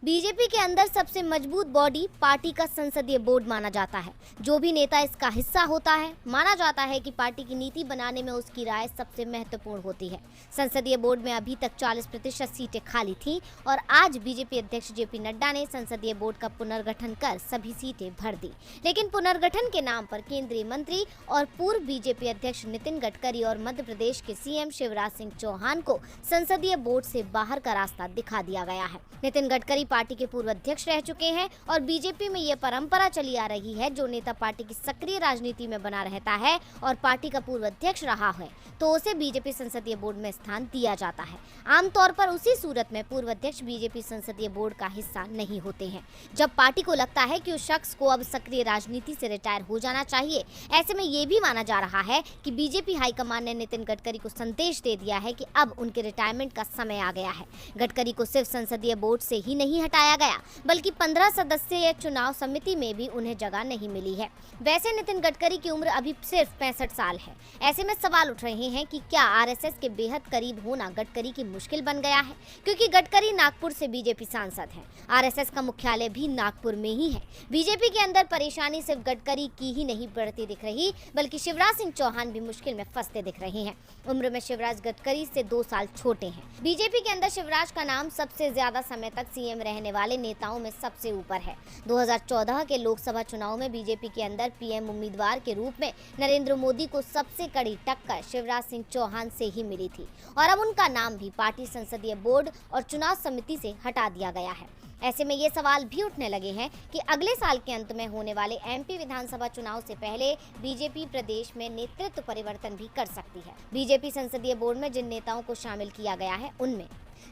BJP के अंदर सबसे मजबूत बॉडी पार्टी का संसदीय बोर्ड माना जाता है। जो भी नेता इसका हिस्सा होता है, माना जाता है कि पार्टी की नीति बनाने में उसकी राय सबसे महत्वपूर्ण होती है। संसदीय बोर्ड में अभी तक 40% सीटें खाली थीं और आज बीजेपी अध्यक्ष जेपी नड्डा ने संसदीय बोर्ड का पुनर्गठन कर सभी सीटें भर दी। लेकिन पुनर्गठन के नाम पर केंद्रीय मंत्री और पूर्व बीजेपी अध्यक्ष नितिन गडकरी और मध्य प्रदेश के सीएम शिवराज सिंह चौहान को संसदीय बोर्ड से बाहर का रास्ता दिखा दिया गया है। नितिन गडकरी पार्टी के पूर्व अध्यक्ष रह चुके हैं और बीजेपी में ये परंपरा चली आ रही है, जो नेता पार्टी की सक्रिय राजनीति में बना रहता है और पार्टी का पूर्व अध्यक्ष रहा है तो उसे बीजेपी संसदीय बोर्ड में स्थान दिया जाता है। आमतौर पर उसी सूरत में पूर्व अध्यक्ष बीजेपी संसदीय बोर्ड का हिस्सा नहीं होते हैं। जब पार्टी को लगता है कि उस शख्स को अब सक्रिय राजनीति से रिटायर हो जाना चाहिए, ऐसे में ये भी माना जा रहा है कि बीजेपी हाईकमान ने नितिन गडकरी को संदेश दे दिया है कि अब उनके रिटायरमेंट का समय आ गया है। गडकरी को सिर्फ संसदीय बोर्ड से ही नहीं हटाया गया, बल्कि 15 सदस्यीय चुनाव समिति में भी उन्हें जगह नहीं मिली है। वैसे नितिन गडकरी की उम्र अभी सिर्फ 65 साल है। ऐसे में सवाल उठ रहे हैं कि क्या आरएसएस के बेहद करीब होना गडकरी की मुश्किल बन गया है, क्योंकि गडकरी नागपुर से बीजेपी सांसद हैं। आरएसएस का मुख्यालय भी नागपुर में ही है। बीजेपी के अंदर परेशानी सिर्फ गडकरी की ही नहीं बढ़ती दिख रही, बल्कि शिवराज सिंह चौहान भी मुश्किल में फंसते दिख रहे हैं। उम्र में शिवराज गडकरी से 2 साल छोटे हैं। बीजेपी के अंदर शिवराज का नाम सबसे ज्यादा समय तक सीएम रहने वाले नेताओं में सबसे ऊपर है। 2014 के लोकसभा चुनाव में बीजेपी के अंदर पीएम उम्मीदवार के रूप में नरेंद्र मोदी को सबसे कड़ी टक्कर शिवराज सिंह चौहान से ही मिली थी और अब उनका नाम भी पार्टी संसदीय बोर्ड और चुनाव समिति से हटा दिया गया है। ऐसे में ये सवाल भी उठने लगे हैं कि अगले साल के अंत में होने वाले एमपी विधानसभा चुनाव से पहले बीजेपी प्रदेश में नेतृत्व परिवर्तन भी कर सकती है। बीजेपी संसदीय बोर्ड में जिन नेताओं को शामिल किया गया है उनमें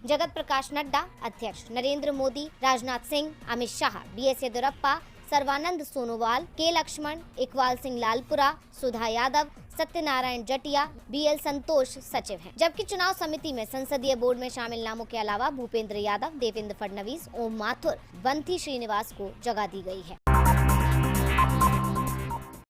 जगत प्रकाश नड्डा अध्यक्ष, नरेंद्र मोदी, राजनाथ सिंह, अमित शाह, बीएस येदियुरप्पा, सर्बानंद सोनोवाल, के लक्ष्मण, इकबाल सिंह लालपुरा, सुधा यादव, सत्यनारायण जटिया, बीएल संतोष सचिव हैं। जबकि चुनाव समिति में संसदीय बोर्ड में शामिल नामों के अलावा भूपेंद्र यादव, देवेंद्र फडणवीस, ओम माथुर, बंथी श्रीनिवास को जगह दी गई है।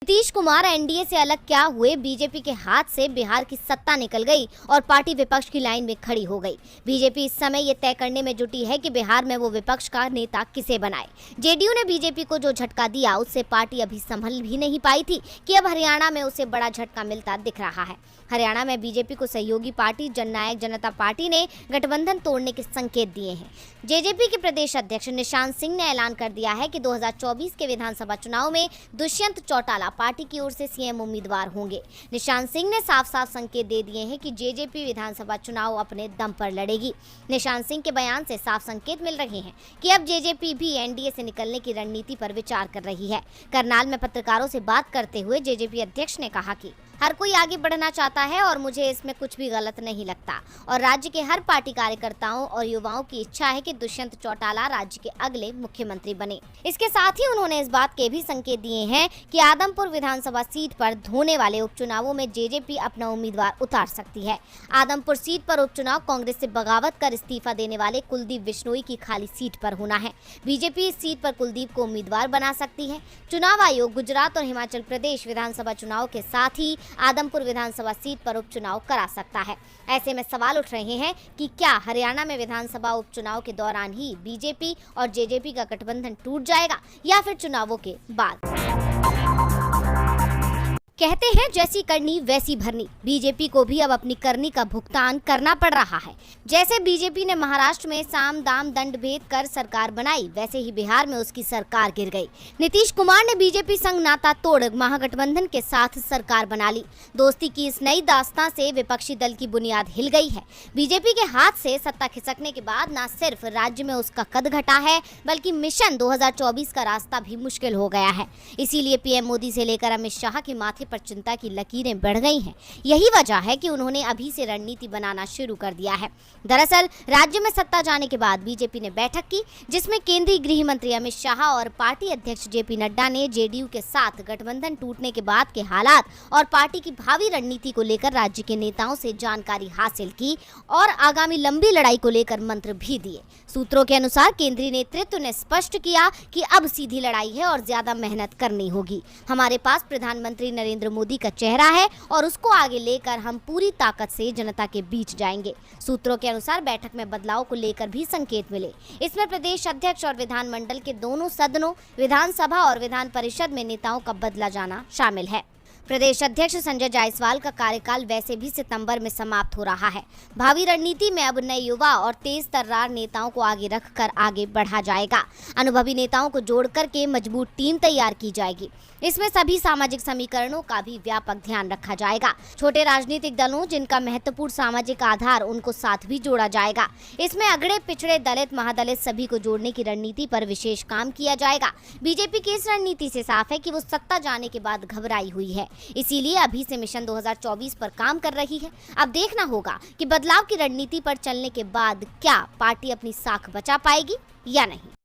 नीतीश कुमार एनडीए से अलग क्या हुए, बीजेपी के हाथ से बिहार की सत्ता निकल गई और पार्टी विपक्ष की लाइन में खड़ी हो गई। बीजेपी इस समय ये तय करने में जुटी है कि बिहार में वो विपक्ष का नेता किसे बनाए। जेडीयू ने बीजेपी को जो झटका दिया, उससे पार्टी अभी संभल भी नहीं पाई थी कि अब हरियाणा में उसे बड़ा झटका मिलता दिख रहा है। हरियाणा में बीजेपी को सहयोगी पार्टी जननायक जनता पार्टी ने गठबंधन तोड़ने के संकेत दिए हैं। जेजेपी के प्रदेश अध्यक्ष निशांत सिंह ने ऐलान कर दिया है कि 2024 के विधानसभा चुनाव में दुष्यंत चौटाला पार्टी की ओर से सीएम उम्मीदवार होंगे। निशांत सिंह ने साफ साफ संकेत दे दिए हैं कि जेजेपी विधानसभा चुनाव अपने दम पर लड़ेगी। निशांत सिंह के बयान से साफ संकेत मिल रहे हैं कि अब जेजेपी भी एनडीए से निकलने की रणनीति पर विचार कर रही है। करनाल में पत्रकारों से बात करते हुए जेजेपी अध्यक्ष ने कहा कि हर कोई आगे बढ़ना चाहता है और मुझे इसमें कुछ भी गलत नहीं लगता और राज्य के हर पार्टी कार्यकर्ताओं और युवाओं की इच्छा है कि दुष्यंत चौटाला राज्य के अगले मुख्यमंत्री बने। इसके साथ ही उन्होंने इस बात के भी संकेत दिए हैं कि आदमपुर विधानसभा सीट पर होने वाले उपचुनावों में जेजेपी अपना उम्मीदवार उतार सकती है। आदमपुर सीट पर उपचुनाव कांग्रेस से बगावत कर इस्तीफा देने वाले कुलदीप बिश्नोई की खाली सीट पर होना है। बीजेपी इस सीट पर कुलदीप को उम्मीदवार बना सकती है। चुनाव आयोग गुजरात और हिमाचल प्रदेश विधानसभा चुनाव के साथ ही आदमपुर विधानसभा सीट पर उपचुनाव करा सकता है। ऐसे में सवाल उठ रहे हैं कि क्या हरियाणा में विधानसभा उपचुनाव के दौरान ही बीजेपी और जेजेपी का गठबंधन टूट जाएगा या फिर चुनावों के बाद। कहते हैं जैसी करनी वैसी भरनी, बीजेपी को भी अब अपनी करनी का भुगतान करना पड़ रहा है। जैसे बीजेपी ने महाराष्ट्र में साम दाम दंड भेद कर सरकार बनाई, वैसे ही बिहार में उसकी सरकार गिर गई। नीतीश कुमार ने बीजेपी संग नाता तोड़ महागठबंधन के साथ सरकार बना ली। दोस्ती की इस नई दास्तां से विपक्षी दल की बुनियाद हिल गई है। बीजेपी के हाथ से सत्ता खिसकने के बाद न सिर्फ राज्य में उसका कद घटा है, बल्कि मिशन 2024 का रास्ता भी मुश्किल हो गया है। इसीलिए पीएम मोदी से लेकर अमित शाह के माथे पर चिंता की लकीरें बढ़ गई हैं। यही वजह है कि उन्होंने अभी से रणनीति बनाना शुरू कर दिया है। दरअसल राज्य में सत्ता जाने के बाद बीजेपी ने बैठक की, जिसमें केंद्रीय गृह मंत्री अमित शाह और पार्टी अध्यक्ष जेपी नड्डा ने जेडीयू के साथ गठबंधन टूटने के बाद के हालात और पार्टी की भावी रणनीति को लेकर राज्य के नेताओं से जानकारी हासिल की और आगामी लंबी लड़ाई को लेकर मंत्र भी दिए। सूत्रों के अनुसार केंद्रीय नेतृत्व ने स्पष्ट किया कि अब सीधी लड़ाई है और ज्यादा मेहनत करनी होगी। हमारे पास प्रधानमंत्री नरेंद्र नरेंद्र मोदी का चेहरा है और उसको आगे लेकर हम पूरी ताकत से जनता के बीच जाएंगे। सूत्रों के अनुसार बैठक में बदलाव को लेकर भी संकेत मिले। इसमें प्रदेश अध्यक्ष और विधानमंडल के दोनों सदनों, विधानसभा और विधान परिषद में नेताओं का बदला जाना शामिल है। प्रदेश अध्यक्ष संजय जायसवाल का कार्यकाल वैसे भी सितंबर में समाप्त हो रहा है। भावी रणनीति में अब नए युवा और तेज तर्रार नेताओं को आगे रखकर आगे बढ़ा जाएगा। अनुभवी नेताओं को जोड़ करके मजबूत टीम तैयार की जाएगी। इसमें सभी सामाजिक समीकरणों का भी व्यापक ध्यान रखा जाएगा। छोटे राजनीतिक दलों जिनका महत्वपूर्ण सामाजिक आधार, उनको साथ भी जोड़ा जाएगा। इसमें अगड़े पिछड़े, दलित, महादलित सभी को जोड़ने की रणनीति पर विशेष काम किया जाएगा। बीजेपी की इस रणनीति से साफ है कि वो सत्ता जाने के बाद घबराई हुई है, इसीलिए अभी से मिशन 2024 पर काम कर रही है। अब देखना होगा कि बदलाव की रणनीति पर चलने के बाद क्या पार्टी अपनी साख बचा पाएगी या नहीं।